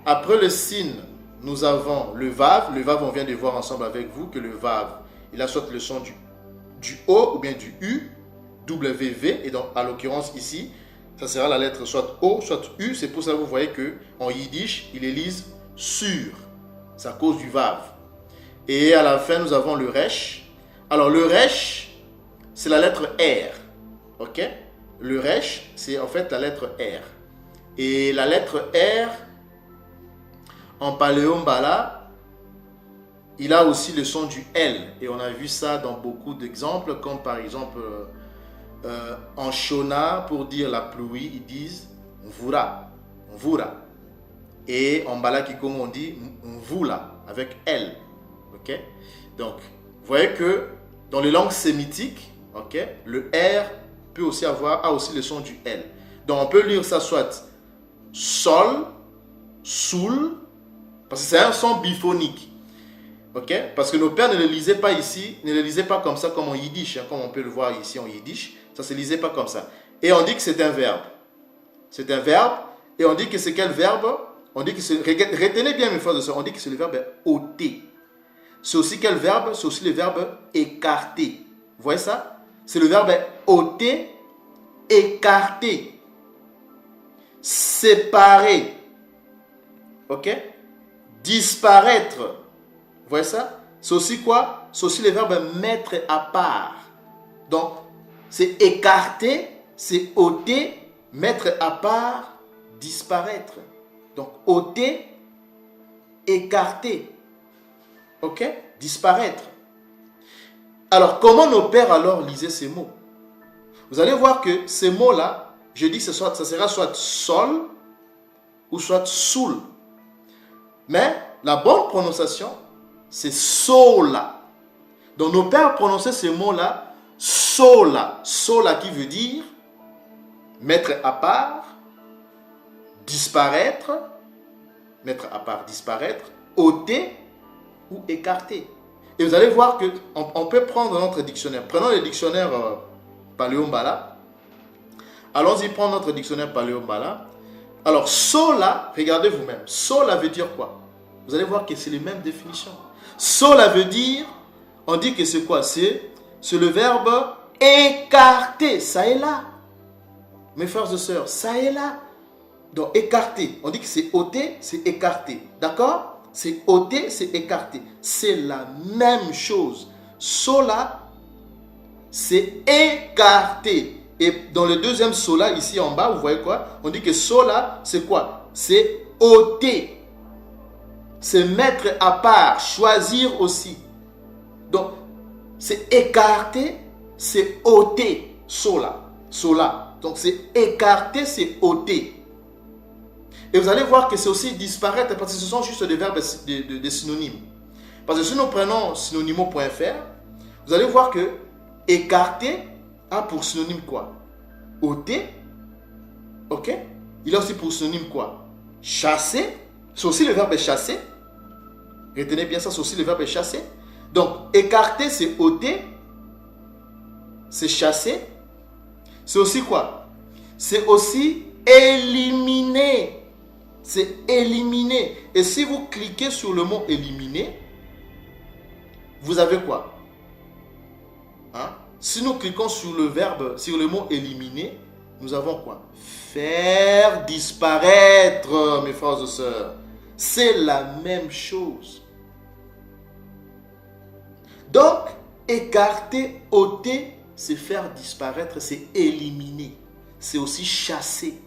Après le signe, nous avons le vav. Le vav, on vient de voir ensemble avec vous que le vav, il a soit le son du O ou bien du U, WV. Et donc, à l'occurrence ici, ça sera la lettre soit O, soit U. C'est pour ça que vous voyez qu'en yiddish, il élise sur. C'est à cause du vav. Et à la fin, nous avons le resh. Alors, le resh, c'est la lettre R. Ok? Le resh, c'est en fait la lettre R. Et la lettre R, en paléombala, il a aussi le son du L. Et on a vu ça dans beaucoup d'exemples, comme par exemple en Shona, pour dire la pluie, ils disent Mvura. Mvura. Et en Bala Kikongo, on dit Mvula, avec L. Ok? Donc, vous voyez que dans les langues sémitiques, okay, le R peut aussi a aussi le son du L. Donc, on peut lire ça soit sol, soul, parce que c'est un son biphonique. Okay? Parce que nos pères ne le lisaient pas ici, ne le lisaient pas comme ça, comme en yiddish, comme on peut le voir ici en yiddish. Ça ne se lisait pas comme ça. Et on dit que c'est un verbe. C'est un verbe. Et on dit que c'est quel verbe? On dit que c'est... Retenez bien mes frères et sœurs, on dit que c'est le verbe ôter. C'est aussi quel verbe? C'est aussi le verbe écarter. Vous voyez ça? C'est le verbe ôter, écarter, séparer, ok? Disparaître. Vous voyez ça? C'est aussi quoi? C'est aussi le verbe mettre à part. Donc, c'est écarter, c'est ôter, mettre à part, disparaître. Donc, ôter, écarter, ok? Disparaître. Alors, comment nos pères alors lisaient ces mots? Vous allez voir que ces mots-là, je dis que ça sera soit sol ou soit soul. Mais la bonne prononciation, c'est sola. Donc, nos pères prononçaient ces mots-là, sola. Sola qui veut dire mettre à part, disparaître, ôter ou écarter. Et vous allez voir qu'on peut prendre notre dictionnaire. Prenons le dictionnaire Paléo-Mbala. Allons-y prendre notre dictionnaire Paléo-Mbala. Alors, sola, regardez vous-même. Sola veut dire quoi? Vous allez voir que c'est les mêmes définitions. Sola veut dire, on dit que c'est quoi? C'est le verbe écarter, ça et là. Mes frères et sœurs, ça et là. Donc, écarter, on dit que c'est ôter, c'est écarter. D'accord? C'est ôter, c'est écarter. C'est la même chose. Sola, c'est écarter. Et dans le deuxième sola, ici en bas, vous voyez quoi? On dit que sola, c'est quoi? C'est ôter. C'est mettre à part, choisir aussi. Donc, c'est écarter, c'est ôter. Sola. Sola. Donc, c'est écarter, c'est ôter. Et vous allez voir que c'est aussi disparaître parce que ce sont juste des verbes, des synonymes. Parce que si nous prenons synonymo.fr, vous allez voir que écarter a pour synonyme quoi? Ôter. Ok? Il a aussi pour synonyme quoi? Chasser. C'est aussi le verbe chasser. Retenez bien ça, c'est aussi le verbe chasser. Donc, écarter, c'est ôter. C'est chasser. C'est aussi quoi? C'est aussi éliminer. C'est éliminer. Et si vous cliquez sur le mot éliminer, vous avez quoi? Hein? Si nous cliquons sur le verbe, sur le mot éliminer, nous avons quoi? Faire disparaître, mes frères et sœurs. C'est la même chose. Donc, écarter, ôter, c'est faire disparaître, c'est éliminer. C'est aussi chasser.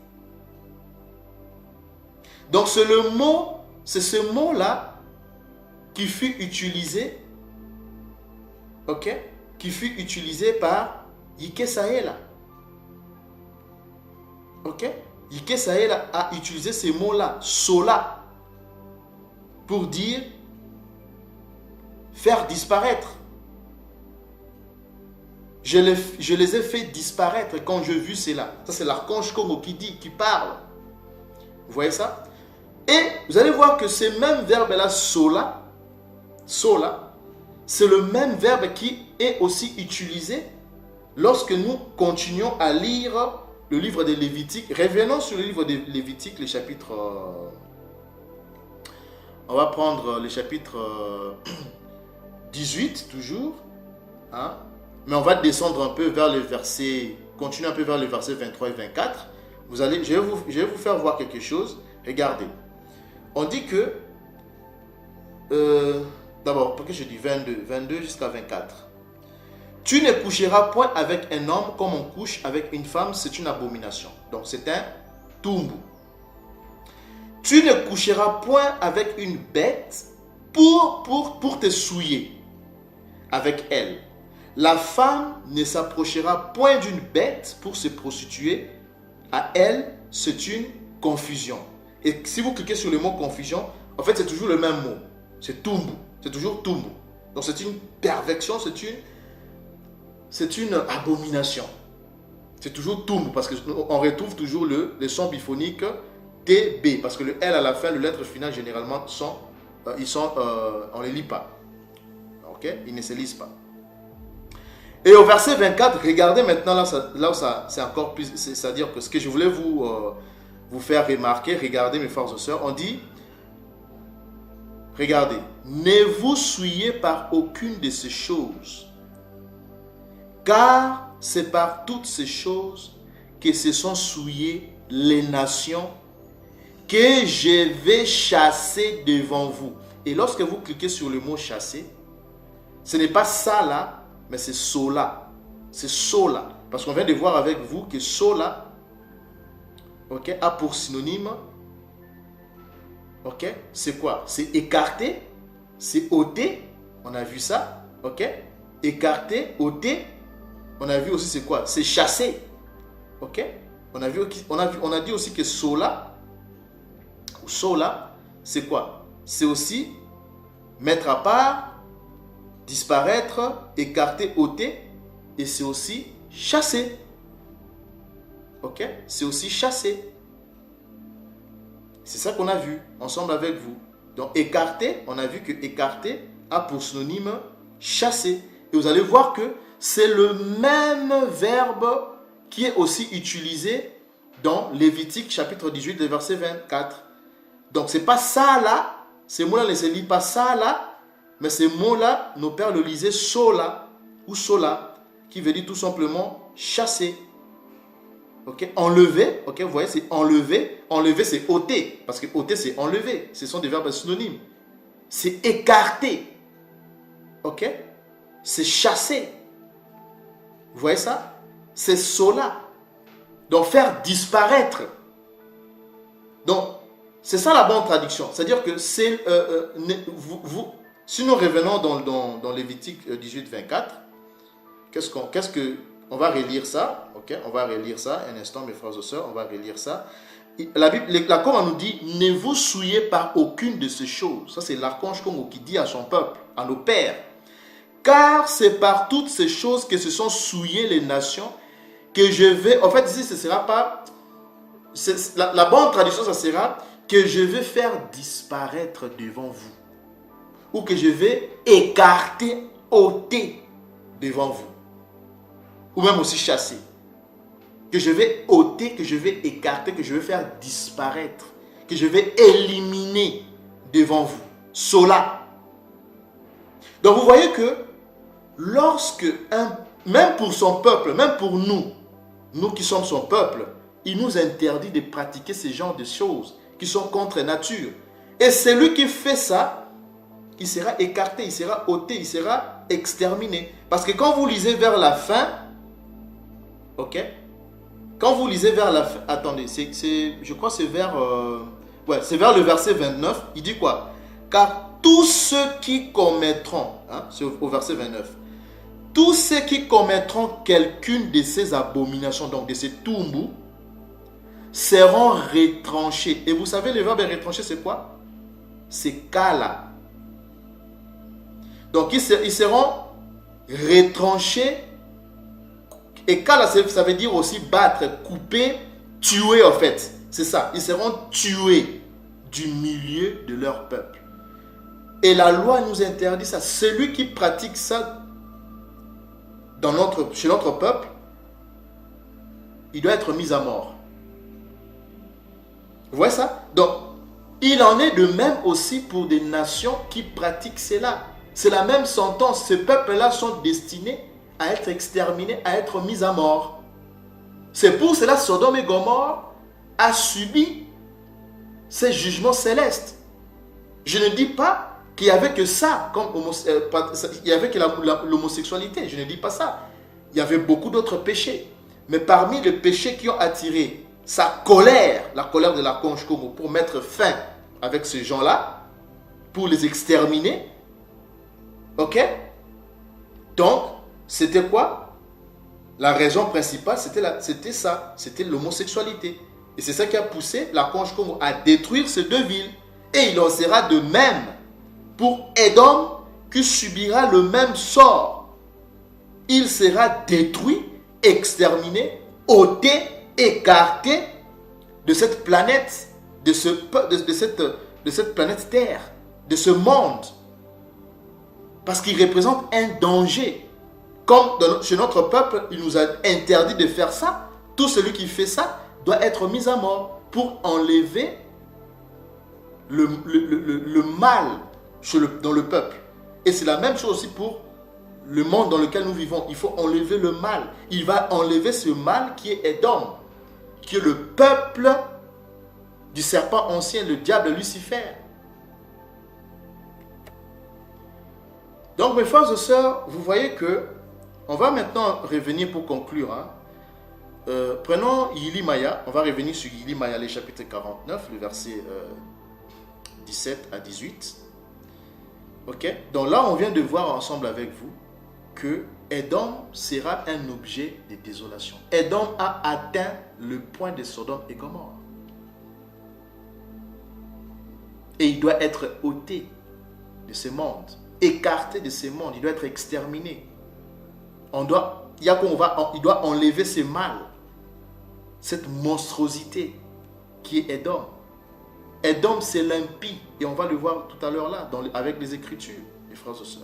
Donc, c'est ce mot-là qui fut utilisé, ok? Qui fut utilisé par Yike Sahela. Ok? Yike Sahela a utilisé ces mots-là, sola, pour dire faire disparaître. Je les ai fait disparaître quand j'ai vu cela. Ça, c'est l'archange Congo qui parle. Vous voyez ça? Et vous allez voir que ce même verbe-là, sola, c'est le même verbe qui est aussi utilisé lorsque nous continuons à lire le livre des Lévitiques. Revenons sur le livre des Lévitiques, le chapitre... on va prendre le chapitre 18, toujours. Hein? Mais on va descendre un peu vers le verset... Continuer un peu vers le verset 23 et 24. Je vais vous faire voir quelque chose. Regardez. On dit que... D'abord, pourquoi je dis 22 jusqu'à 24. Tu ne coucheras point avec un homme comme on couche avec une femme, c'est une abomination. Donc c'est un tumbu. Tu ne coucheras point avec une bête pour te souiller avec elle. La femme ne s'approchera point d'une bête pour se prostituer. À elle, c'est une confusion. Et si vous cliquez sur le mot confusion, en fait c'est toujours le même mot. C'est tumbu. C'est toujours tumbu. Donc c'est une perversion, c'est une abomination. C'est toujours tumbu parce qu'on retrouve toujours le son biphonique TB. Parce que le L à la fin, le lettre finale généralement on ne les lit pas. Ok? Ils ne se lisent pas. Et au verset 24, regardez maintenant là où c'est encore plus, c'est-à-dire que ce que je voulais vous faire remarquer, regardez mes frères et sœurs, on dit, regardez, ne vous souillez par aucune de ces choses, car c'est par toutes ces choses que se sont souillées les nations que je vais chasser devant vous. Et lorsque vous cliquez sur le mot chasser, ce n'est pas ça là, mais c'est sola. C'est sola. Parce qu'on vient de voir avec vous que sola, ok, a pour synonyme, ok, c'est quoi? C'est écarter, c'est ôter. On a vu ça, ok? Écarter, ôter. On a vu aussi c'est quoi? C'est chasser, ok? On a dit aussi que sola, c'est quoi? C'est aussi mettre à part, disparaître, écarter, ôter, et c'est aussi chasser. ok, c'est aussi chasser. C'est ça qu'on a vu ensemble avec vous. Donc écarter, on a vu que écarter a pour synonyme chasser. Et vous allez voir que c'est le même verbe qui est aussi utilisé dans Lévitique chapitre 18, le verset 24. Donc c'est pas ça là, ces mots-là ne se lisent pas ça là, mais ces mots-là, nos pères le lisaient sola ou sola, qui veut dire tout simplement chasser. Ok, enlever, ok, vous voyez, c'est enlever. Enlever, c'est ôter, parce que ôter, c'est enlever. Ce sont des verbes synonymes. C'est écarter. Ok, c'est chasser. Vous voyez ça? C'est sola. Donc, faire disparaître. Donc, c'est ça la bonne traduction. C'est-à-dire que c'est, si nous revenons dans Lévitique 18, 24, on va relire ça, ok? On va relire ça un instant, mes frères et sœurs, on va relire ça. La Coran nous dit, ne vous souillez par aucune de ces choses. Ça, c'est l'archange Congo qui dit à son peuple, à nos pères. Car c'est par toutes ces choses que se sont souillées les nations que je vais... En fait, ici, ce ne sera pas... La bonne traduction, ça sera que je vais faire disparaître devant vous. Ou que je vais écarter, ôter devant vous. Ou même aussi chasser. Que je vais ôter, que je vais écarter, que je vais faire disparaître. Que je vais éliminer devant vous. Cela. Donc vous voyez que lorsque, même pour son peuple, même pour nous qui sommes son peuple, il nous interdit de pratiquer ce genre de choses qui sont contre nature. Et celui qui fait ça, il sera écarté, il sera ôté, il sera exterminé. Parce que quand vous lisez vers la fin, ok, quand vous lisez vers la fin, attendez, je crois que c'est vers, c'est vers le verset 29, il dit quoi? Car tous ceux qui commettront, c'est au verset 29, tous ceux qui commettront quelqu'une de ces abominations, donc de ces tumbus, seront retranchés. Et vous savez, le verbe retranché, c'est quoi? C'est kala. Donc, ils seront retranchés. Et kala, ça veut dire aussi battre, couper, tuer, en fait. C'est ça. Ils seront tués du milieu de leur peuple. Et la loi nous interdit ça. Celui qui pratique ça chez notre peuple, il doit être mis à mort. Vous voyez ça? Donc, il en est de même aussi pour des nations qui pratiquent cela. C'est la même sentence. Ces peuples-là sont destinés à être exterminés, à être mis à mort. C'est pour cela que Sodome et Gomorrhe a subi ces jugements célestes. Je ne dis pas qu'il n'y avait que ça, il n'y avait que l'homosexualité. Je ne dis pas ça. Il y avait beaucoup d'autres péchés. Mais parmi les péchés qui ont attiré sa colère, la colère de l'archange Congo, pour mettre fin avec ces gens-là, pour les exterminer, ok? Donc, c'était quoi? La raison principale, c'était ça, c'était l'homosexualité. Et c'est ça qui a poussé l'archange Congo à détruire ces deux villes. Et il en sera de même pour Édom, qui subira le même sort. Il sera détruit, exterminé, ôté, écarté de cette planète, de cette planète Terre, de ce monde. Parce qu'il représente un danger. Comme chez notre peuple, il nous a interdit de faire ça. Tout celui qui fait ça doit être mis à mort pour enlever le mal dans le peuple. Et c'est la même chose aussi pour le monde dans lequel nous vivons. Il faut enlever le mal. Il va enlever ce mal qui est Édom, qui est le peuple du serpent ancien, le diable Lucifer. Donc mes frères et sœurs, vous voyez que on va maintenant revenir pour conclure. Prenons Yili Maya, on va revenir sur Yili Maya, le chapitre 49, le verset 17 à 18. Ok? Donc là, on vient de voir ensemble avec vous que Édom sera un objet de désolation. Édom a atteint le point de Sodome et Gomorrhe. Et il doit être ôté de ce monde, écarté de ce monde, il doit être exterminé. Il doit enlever ce mal. cette monstruosité qui est Édom. Édom, c'est l'impie. Et on va le voir tout à l'heure là, avec les Écritures, mes frères et sœurs.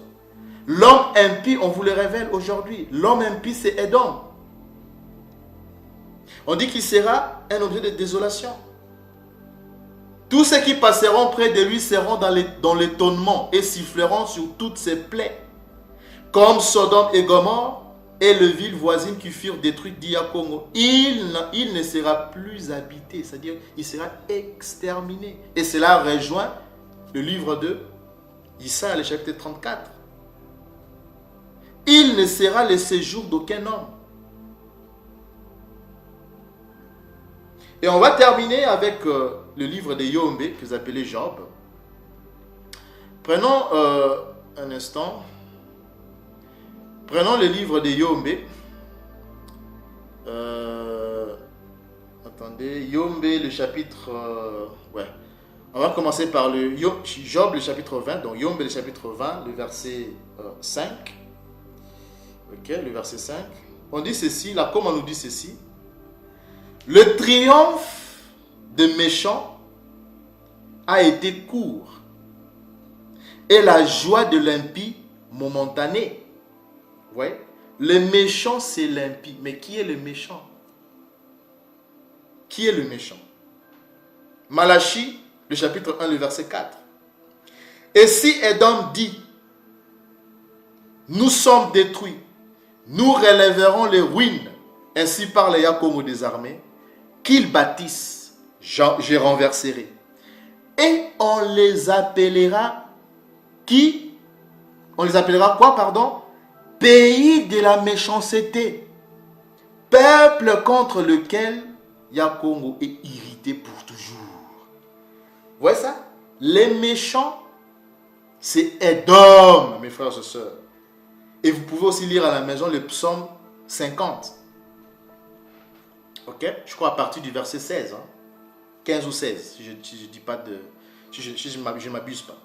L'homme impie, on vous le révèle aujourd'hui. L'homme impie, c'est Édom. On dit qu'il sera un objet de désolation. Tous ceux qui passeront près de lui seront dans l'étonnement et siffleront sur toutes ses plaies. Comme Sodome et Gomorrhe et les villes voisines qui furent détruites d'Ia Congo. Il ne sera plus habité, c'est-à-dire il sera exterminé. Et cela rejoint le livre de Isaïe, le chapitre 34. Il ne sera le séjour d'aucun homme. Et on va terminer avec le livre de Yombe, que vous appelez Job. Prenons un instant. Prenons le livre de Yombe. Attendez, Yombe, le chapitre... ouais. On va commencer par le Job, le chapitre 20. Donc Yombe, le chapitre 20, le verset 5. Ok, le verset 5. On dit ceci, là, comme on nous dit ceci. Le triomphe des méchants a été court et la joie de l'impie momentanée. Vous voyez? Le méchant, c'est l'impie. Mais qui est le méchant? Qui est le méchant? Malachie, le chapitre 1, le verset 4. Et si Édom dit, nous sommes détruits, nous relèverons les ruines, ainsi parle Yakomo des armées, qu'ils bâtissent, je renverserai. Et on les appellera qui? On les appellera quoi, pardon? Pays de la méchanceté. Peuple contre lequel Yakongo est irrité pour toujours. Vous voyez ça? Les méchants, c'est Édom, mes frères et sœurs. Et vous pouvez aussi lire à la maison le psaume 50. Ok? Je crois à partir du verset 16. 15 ou 16, si je ne dis pas de... Si je ne m'abuse pas.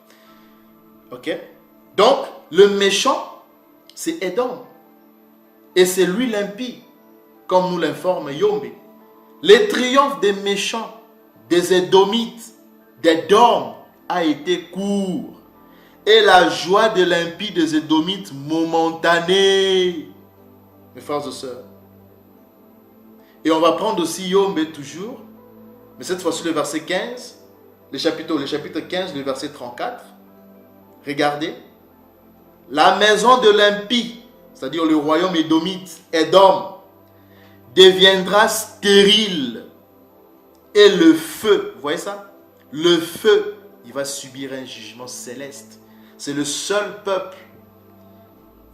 Ok? Donc, le méchant, c'est Édom. Et c'est lui l'impie, comme nous l'informe Yombe. Le triomphe des méchants, des Édomites, d'Édom a été court. Et la joie de l'impie des Édomites momentanée. Mes frères et sœurs. Et on va prendre aussi Yombe toujours. Mais cette fois-ci le verset 15. Le chapitre 15, le verset 34. Regardez. La maison de l'impie, c'est-à-dire le royaume édomite, Édom, deviendra stérile. Et le feu, vous voyez ça? Le feu, il va subir un jugement céleste. C'est le seul peuple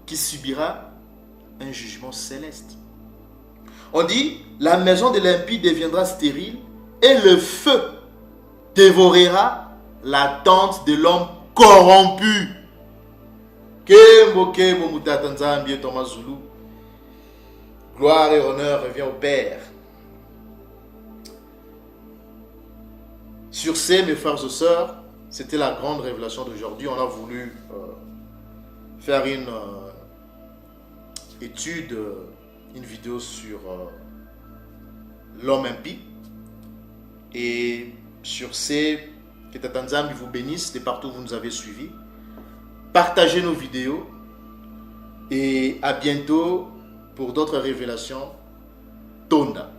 qui subira un jugement céleste. On dit, la maison de l'impie deviendra stérile et le feu dévorera la tente de l'homme corrompu. Gloire et honneur revient au Père. Sur ces, mes frères et sœurs, c'était la grande révélation d'aujourd'hui. On a voulu faire une étude, une vidéo sur l'homme impie. Et sur ces, que Tatanzambi vous bénisse de partout où vous nous avez suivis. Partagez nos vidéos et à bientôt pour d'autres révélations. Tonda.